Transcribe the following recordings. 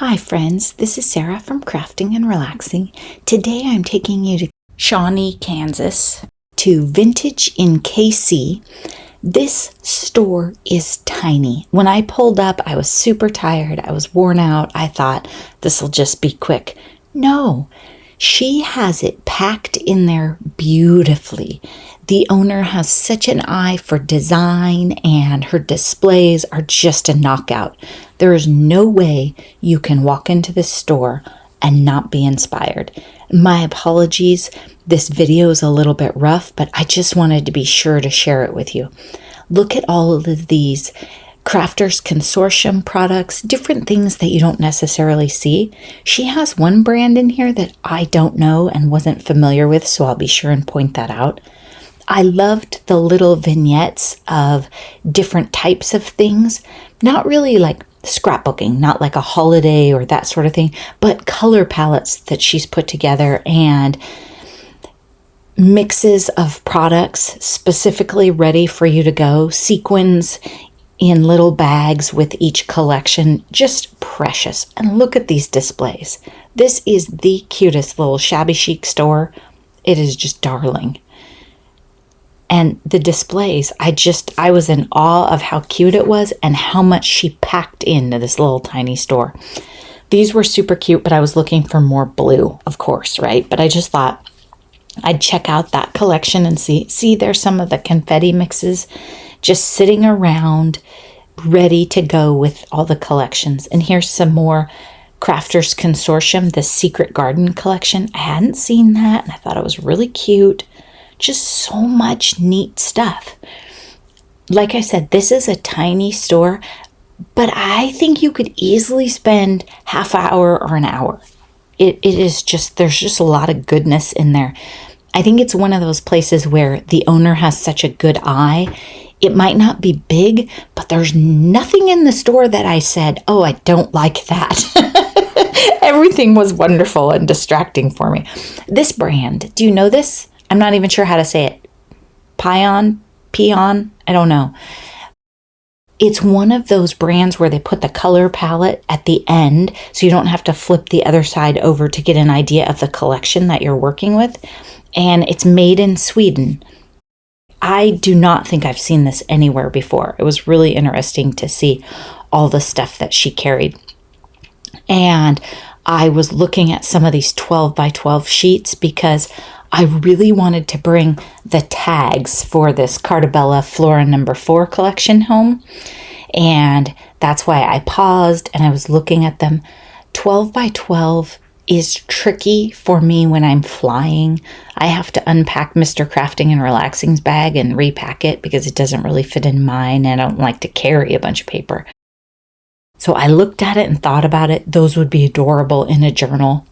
Hi friends, this is Sarah from Crafting and Relaxing. Today I'm taking you to Shawnee, Kansas, to Vintage in KC. This store is tiny. When I pulled up, I was super tired. I was worn out. I thought this will just be quick. No, she has it packed in there beautifully. The owner has such an eye for design, and her displays are just a knockout. There is no way you can walk into this store and not be inspired. My apologies, this video is a little bit rough, but I just wanted to be sure to share it with you. Look at all of these Crafters Consortium products, different things that you don't necessarily see. She has one brand in here that I don't know and wasn't familiar with, so I'll be sure and point that out. I loved the little vignettes of different types of things, not really like scrapbooking, not like a holiday or that sort of thing, but color palettes that she's put together and mixes of products specifically ready for you to go, sequins in little bags with each collection, just precious. And look at these displays. This is the cutest little shabby chic store. It is just darling. And the displays, I was in awe of how cute it was and how much she packed into this little tiny store. These were super cute, but I was looking for more blue, of course, right? But I just thought I'd check out that collection and see there's some of the confetti mixes just sitting around ready to go with all the collections. And here's some more Crafters Consortium, the Secret Garden collection. I hadn't seen that and I thought it was really cute. Just so much neat stuff. Like I said, this is a tiny store, but I think you could easily spend half hour or an hour. It is just, there's just a lot of goodness in there. I think it's one of those places where the owner has such a good eye. It might not be big, but there's nothing in the store that I said, oh, I don't like that. Everything was wonderful and distracting for me. This brand, do you know this? I'm not even sure how to say it. Peon, I don't know. It's one of those brands where they put the color palette at the end so you don't have to flip the other side over to get an idea of the collection that you're working with. And it's made in Sweden. I do not think I've seen this anywhere before. It was really interesting to see all the stuff that she carried. And I was looking at some of these 12 by 12 sheets because I really wanted to bring the tags for this Cartabella Flora No. 4 collection home. And that's why I paused and I was looking at them. 12 by 12 is tricky for me when I'm flying. I have to unpack Mr. Crafting and Relaxing's bag and repack it because it doesn't really fit in mine and I don't like to carry a bunch of paper. So I looked at it and thought about it. Those would be adorable in a journal,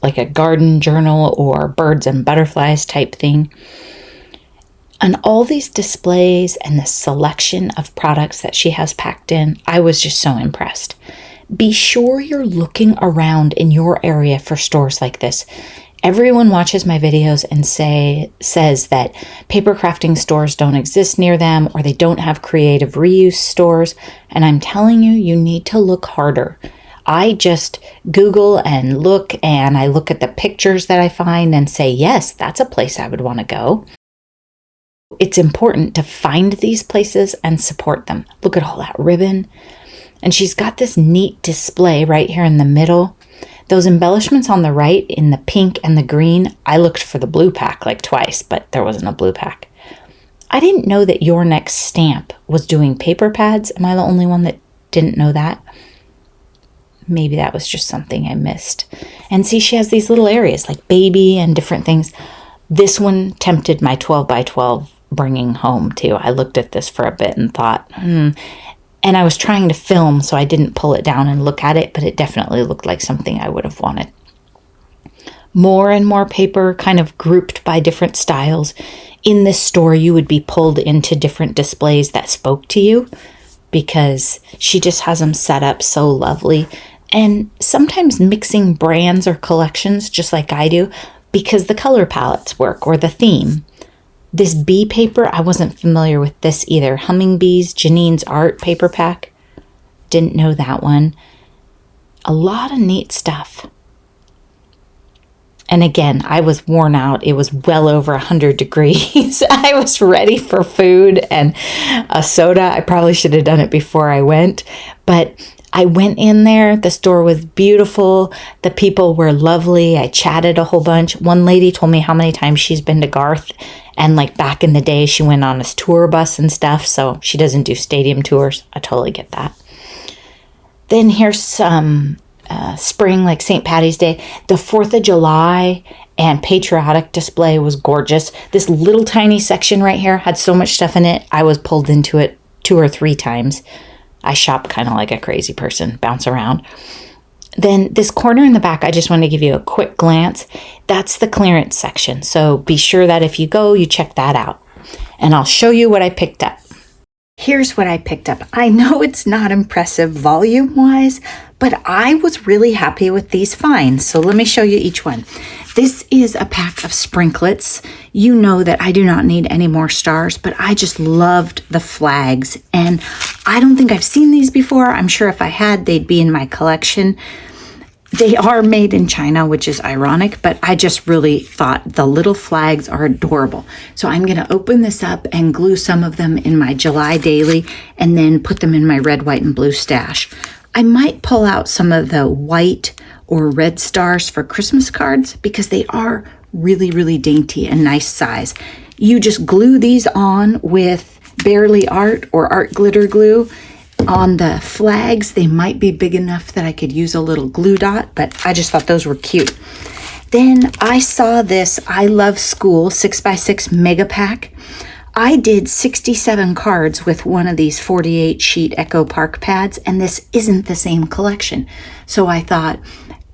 like a garden journal or birds and butterflies type thing. And all these displays and the selection of products that she has packed in, I was just so impressed. Be sure you're looking around in your area for stores like this. Everyone watches my videos and says that paper crafting stores don't exist near them or they don't have creative reuse stores. And I'm telling you, you need to look harder. I just Google and I look at the pictures that I find and say, yes, that's a place I would want to go. It's important to find these places and support them. Look at all that ribbon. And she's got this neat display right here in the middle. Those embellishments on the right in the pink and the green, I looked for the blue pack like twice, but there wasn't a blue pack. I didn't know that Your Next Stamp was doing paper pads. Am I the only one that didn't know that? Maybe that was just something I missed. And see, she has these little areas like baby and different things. This one tempted my 12 by 12 bringing home too. I looked at this for a bit and thought, And I was trying to film, so I didn't pull it down and look at it, but it definitely looked like something I would have wanted. More and more paper kind of grouped by different styles. In this store, you would be pulled into different displays that spoke to you because she just has them set up so lovely. And sometimes mixing brands or collections, just like I do, because the color palettes work or the theme. This bee paper, I wasn't familiar with this either. Humming Bees, Janine's Art paper pack. Didn't know that one. a lot of neat stuff. And again, I was worn out. It was well over 100 degrees. I was ready for food and a soda. I probably should have done it before I went, but I went in there. The store was beautiful. The people were lovely. I chatted a whole bunch. One lady told me how many times she's been to Garth, and like back in the day, she went on his tour bus and stuff, so she doesn't do stadium tours. I totally get that. Then here's some spring, like St. Patty's Day. The 4th of July and patriotic display was gorgeous. This little tiny section right here had so much stuff in it. I was pulled into it 2 or 3 times. I shop kind of like a crazy person, bounce around. Then this corner in the back, I just want to give you a quick glance. That's the clearance section. So be sure that if you go, you check that out. And I'll show you what I picked up. Here's what I picked up. I know it's not impressive volume-wise, but I was really happy with these finds. So let me show you each one. This is a pack of sprinklets. You know that I do not need any more stars, but I just loved the flags. And I don't think I've seen these before. I'm sure if I had, they'd be in my collection. They are made in China, which is ironic, but I just really thought the little flags are adorable. So I'm going to open this up and glue some of them in my July daily and then put them in my red, white, and blue stash. I might pull out some of the white or red stars for Christmas cards because they are really, really dainty and nice size. You just glue these on with Barely Art or Art Glitter Glue. On the flags, they might be big enough that I could use a little glue dot, but I just thought those were cute. Then I saw this I Love School 6x6 mega pack. I did 67 cards with one of these 48 sheet Echo Park pads, and this isn't the same collection. So I thought,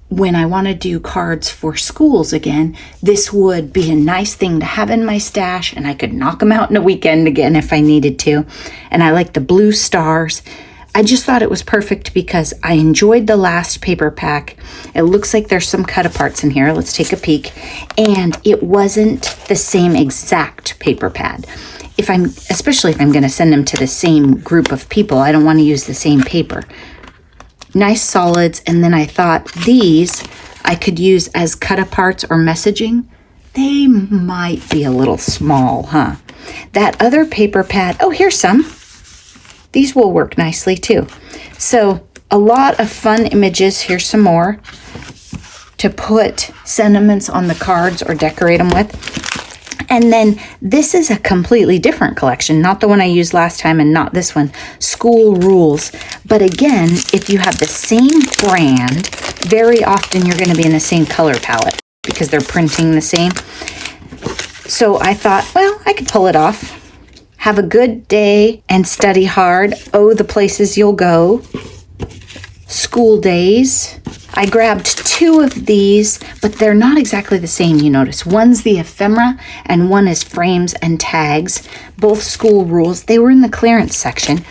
when I want to do cards for schools again, this would be a nice thing to have in my stash, and I could knock them out in a weekend again if I needed to. And I like the blue stars. I just thought it was perfect because I enjoyed the last paper pack. It looks like there's some cut aparts in here. Let's take a peek. And it wasn't the same exact paper pad. Especially if I'm going to send them to the same group of people, I don't want to use the same paper. Nice solids, and then I thought these I could use as cut aparts or messaging. They might be a little small, huh? That other paper pad, oh, here's some. These will work nicely too. So a lot of fun images. Here's some more to put sentiments on the cards or decorate them with. And then this is a completely different collection, not the one I used last time and not this one, School Rules. But again, if you have the same brand, very often you're going to be in the same color palette because they're printing the same. So I thought, well, I could pull it off. Have a good day and study hard. Oh, the places you'll go. School days. I grabbed 2 of these, but they're not exactly the same, you notice. One's the ephemera and one is frames and tags. Both School Rules. They were in the clearance section.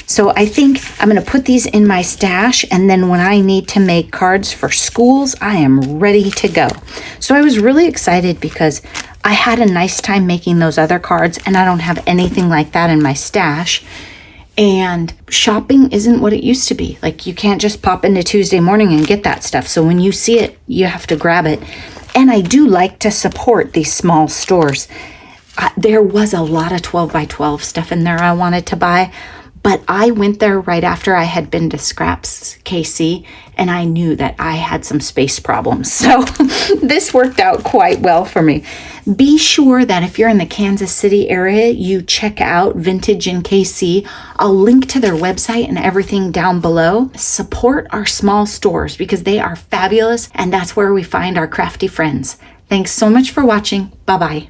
So I think I'm going to put these in my stash, and then when I need to make cards for schools, I am ready to go. So I was really excited because I had a nice time making those other cards, and I don't have anything like that in my stash. And shopping isn't what it used to be. Like, you can't just pop into Tuesday morning and get that stuff. So when you see it, you have to grab it. And I do like to support these small stores. There was a lot of 12 by 12 stuff in there I wanted to buy, but I went there right after I had been to Scraps KC, and I knew that I had some space problems. So this worked out quite well for me. Be sure that if you're in the Kansas City area, you check out Vintage in KC. I'll link to their website and everything down below. Support our small stores because they are fabulous, and that's where we find our crafty friends. Thanks so much for watching. Bye-bye.